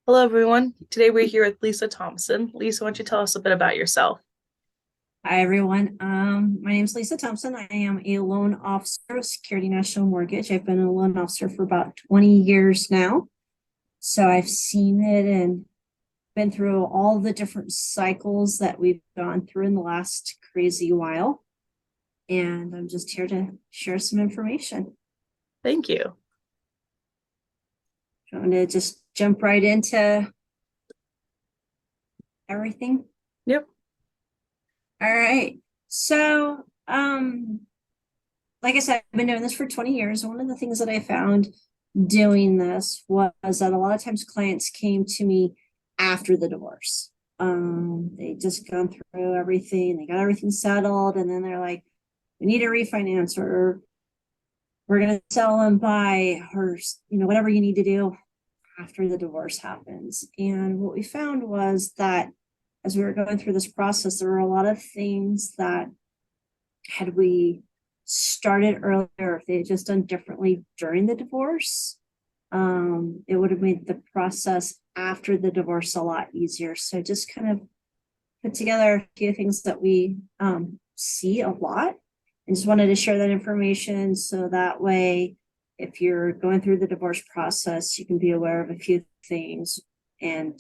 Hello, everyone. Today we're here with Lisa Thompson. Lisa, why don't you tell us a bit about yourself? Hi, everyone. My name is Lisa Thompson. I am a loan officer of Security National Mortgage. I've been a loan officer for about 20 years now. So I've seen it and been through all the different cycles that we've gone through in the last crazy while. And I'm just here to share some information. Thank you. I'm going to just jump right into everything. Yep. All right. So, like I said, I've been doing this for 20 years. One of the things that I found doing this was that a lot of times clients came to me after the divorce. They just gone through everything, they got everything settled, and then they're like, we need a refinance, or we're gonna sell and buy, or whatever you need to do after the divorce happens. And what we found was that as we were going through this process, there were a lot of things that had we started earlier, if they had just done differently during the divorce, it would have made the process after the divorce a lot easier. So just kind of put together a few things that we see a lot, and just wanted to share that information so that way, if you're going through the divorce process, you can be aware of a few things, and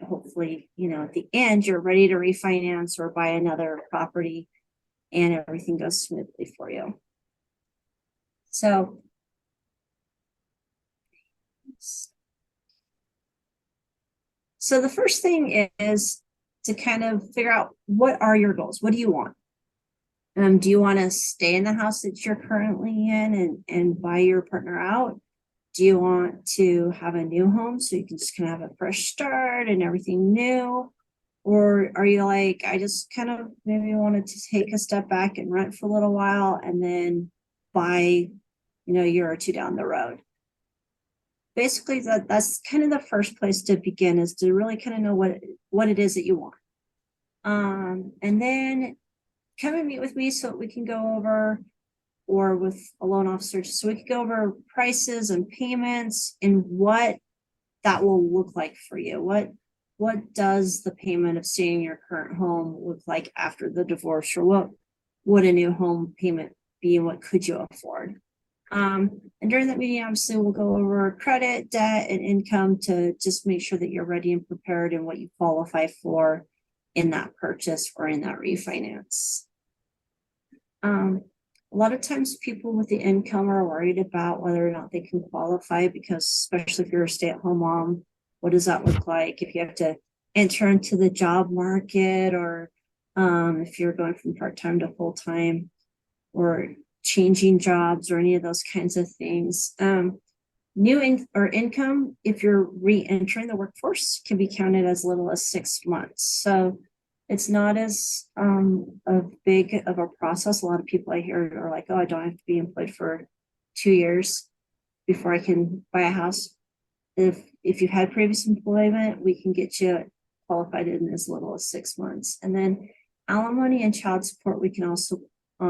hopefully, at the end, you're ready to refinance or buy another property and everything goes smoothly for you. So the first thing is to kind of figure out, what are your goals? What do you want? Do you want to stay in the house that you're currently in and buy your partner out? Do you want to have a new home so you can just kind of have a fresh start and everything new? Or are you like, I just kind of maybe wanted to take a step back and rent for a little while and then buy, a year or two down the road? Basically, that's kind of the first place to begin, is to really kind of know what it is that you want. And then come and meet with me so we can go over, or with a loan officer, so we can go over prices and payments and what that will look like for you. What does the payment of staying in your current home look like after the divorce, or what would a new home payment be, and what could you afford? And during that meeting, obviously, we'll go over credit, debt, and income to just make sure that you're ready and prepared and what you qualify for in that purchase or in that refinance. A lot of times people with the income are worried about whether or not they can qualify, because especially if you're a stay-at-home mom, what does that look like if you have to enter into the job market, or if you're going from part-time to full-time, or changing jobs, or any of those kinds of things. Or income, if you're re-entering the workforce, can be counted as little as 6 months. So it's not as a big of a process. A lot of people I hear are like, oh, I don't have to be employed for 2 years before I can buy a house. If you've had previous employment, we can get you qualified in as little as 6 months. And then alimony and child support, we can also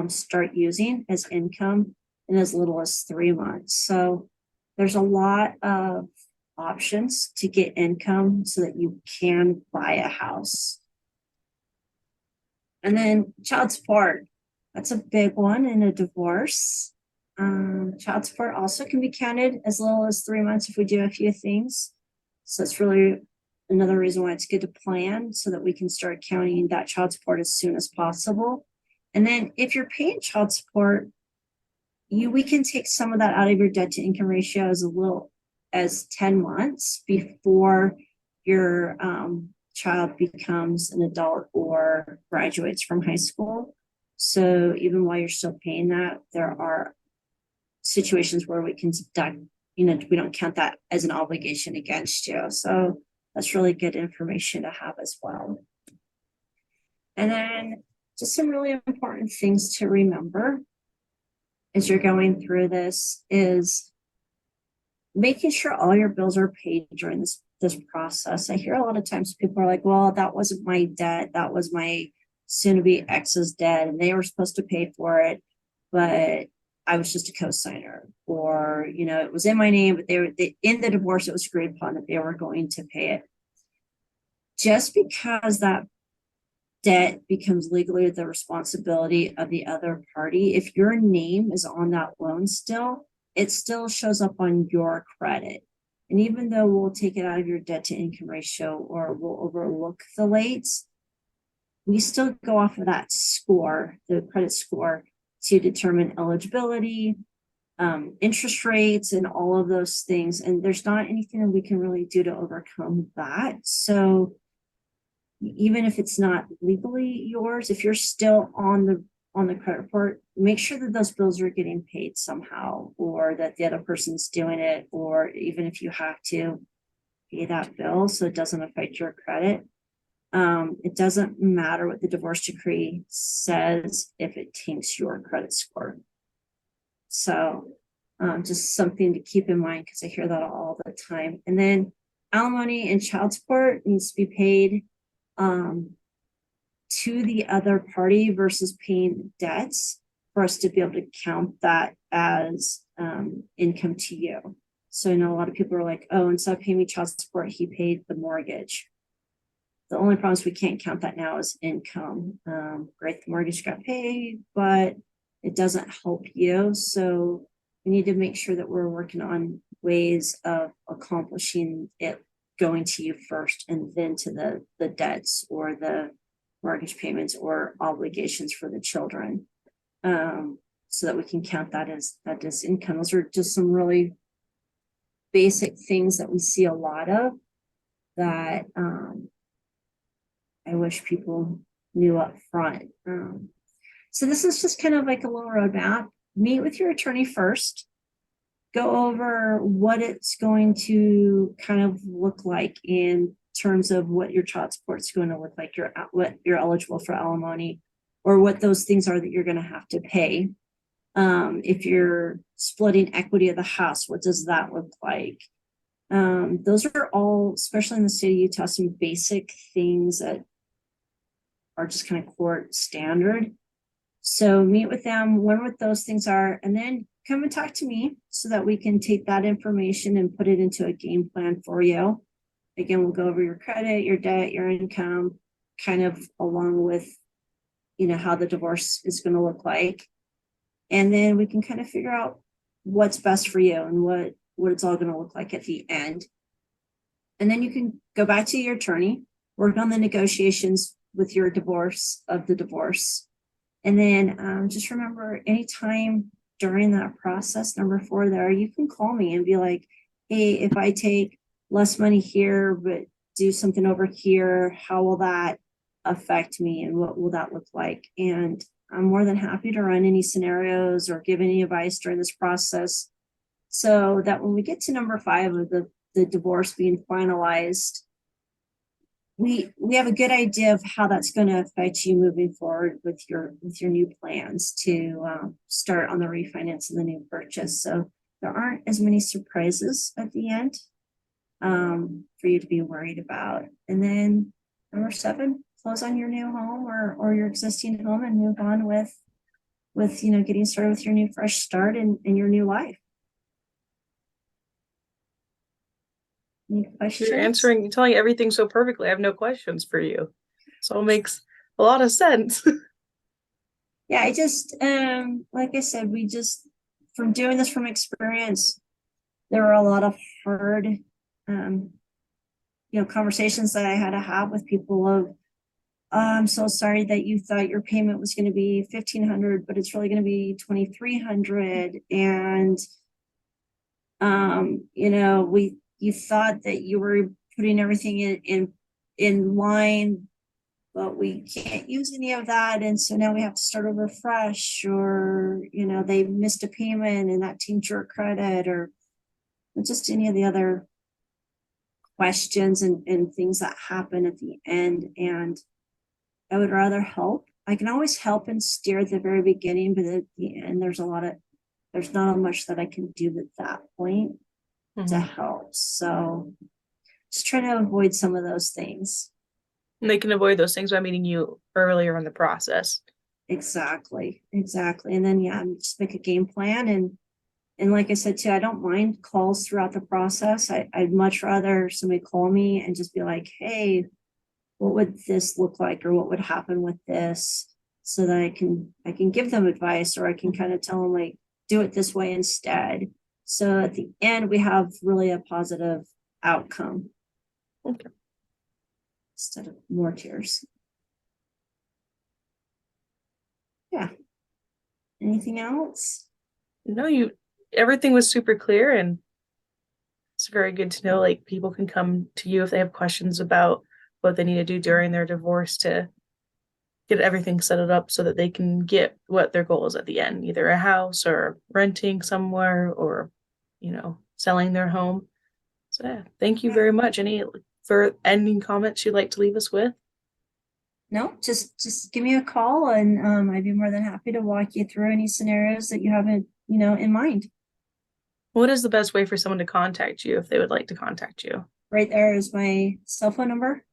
start using as income in as little as 3 months. So there's a lot of options to get income so that you can buy a house. And then child support, that's a big one in a divorce. Child support also can be counted as little as 3 months if we do a few things. So it's really another reason why it's good to plan, so that we can start counting that child support as soon as possible. And then if you're paying child support, we can take some of that out of your debt to income ratio as little as 10 months before your child becomes an adult or graduates from high school. So even while you're still paying that, there are situations where we can deduct, we don't count that as an obligation against you. So that's really good information to have as well. And then just some really important things to remember as you're going through this is making sure all your bills are paid during this process. I hear a lot of times people are like, well, that wasn't my debt, that was my soon-to-be ex's debt, and they were supposed to pay for it, but I was just a co-signer, or, it was in my name, but in the divorce, it was agreed upon that they were going to pay it. Just because that debt becomes legally the responsibility of the other party, if your name is on that loan still, it still shows up on your credit. And even though we'll take it out of your debt to income ratio, or we'll overlook the lates, we still go off of that score, the credit score, to determine eligibility, interest rates, and all of those things. And there's not anything that we can really do to overcome that. So even if it's not legally yours, if you're still on the credit report, make sure that those bills are getting paid somehow, or that the other person's doing it, or even if you have to pay that bill so it doesn't affect your credit. It doesn't matter what the divorce decree says if it tanks your credit score. So just something to keep in mind, because I hear that all the time. And then alimony and child support needs to be paid to the other party versus paying debts, for us to be able to count that as income to you. So I know a lot of people are like, oh, instead of paying me child support, he paid the mortgage. The only problem is we can't count that now as income. Great, the mortgage got paid, but it doesn't help you. So we need to make sure that we're working on ways of accomplishing it going to you first, and then to the debts or the mortgage payments or obligations for the children, so that we can count that as income. Those are just some really basic things that we see a lot of that I wish people knew up front. So this is just kind of like a little roadmap. Meet with your attorney first. Go over what it's going to kind of look like in terms of what your child support is going to look like, what you're eligible for alimony, or what those things are that you're going to have to pay. If you're splitting equity of the house, what does that look like? Those are all, especially in the state of Utah, some basic things that are just kind of court standard. So meet with them, learn what those things are, and then come and talk to me so that we can take that information and put it into a game plan for you. Again, we'll go over your credit, your debt, your income, kind of along with, how the divorce is going to look like. And then we can kind of figure out what's best for you and what it's all going to look like at the end. And then you can go back to your attorney, work on the negotiations with your divorce. And then just remember, anytime during that process, number 4 there, you can call me and be like, hey, if I take less money here, but do something over here, how will that affect me, and what will that look like? And I'm more than happy to run any scenarios or give any advice during this process, so that when we get to number 5 of the divorce being finalized, we have a good idea of how that's going to affect you moving forward with your new plans to start on the refinance and the new purchase. So there aren't as many surprises at the end for you to be worried about. And then number 7, close on your new home or your existing home and move on with getting started with your new fresh start in your new life. Any questions? You're telling everything so perfectly. I have no questions for you. So it makes a lot of sense. Yeah, I just, like I said, from doing this from experience, there were a lot of hard, conversations that I had to have with people of, I'm so sorry that you thought your payment was going to be $1,500, but it's really going to be $2,300. And, you thought that you were putting everything in line, but we can't use any of that. And so now we have to start over fresh, or, they missed a payment and that taints your credit, or just any of the other questions and things that happen at the end. And I would rather help. I can always help and steer at the very beginning, but at the end, there's not much that I can do at that point to help. So just try to avoid some of those things. And they can avoid those things by meeting you earlier in the process. Exactly. And then, yeah, just make a game plan. And like I said, too, I don't mind calls throughout the process. I'd much rather somebody call me and just be like, hey, what would this look like? Or what would happen with this? So that I can give them advice, or I can kind of tell them like, do it this way instead. So at the end, we have really a positive outcome. Okay. Instead of more tears. Yeah. Anything else? No, everything was super clear, and it's very good to know like people can come to you if they have questions about what they need to do during their divorce to get everything set it up so that they can get what their goal is at the end, either a house or renting somewhere or, selling their home. So yeah, thank you very much. Any for ending comments you'd like to leave us with? No, just give me a call, and I'd be more than happy to walk you through any scenarios that you haven't, in mind. What is the best way for someone to contact you if they would like to contact you? Right there is my cell phone number,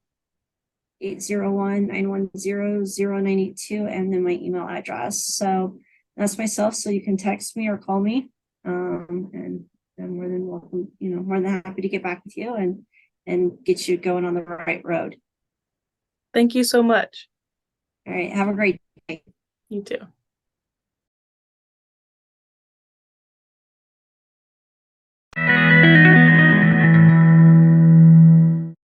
801-910-0982, and then my email address. So that's myself. So you can text me or call me. And I'm more than welcome, more than happy to get back with you and get you going on the right road. Thank you so much. All right. Have a great day. You too.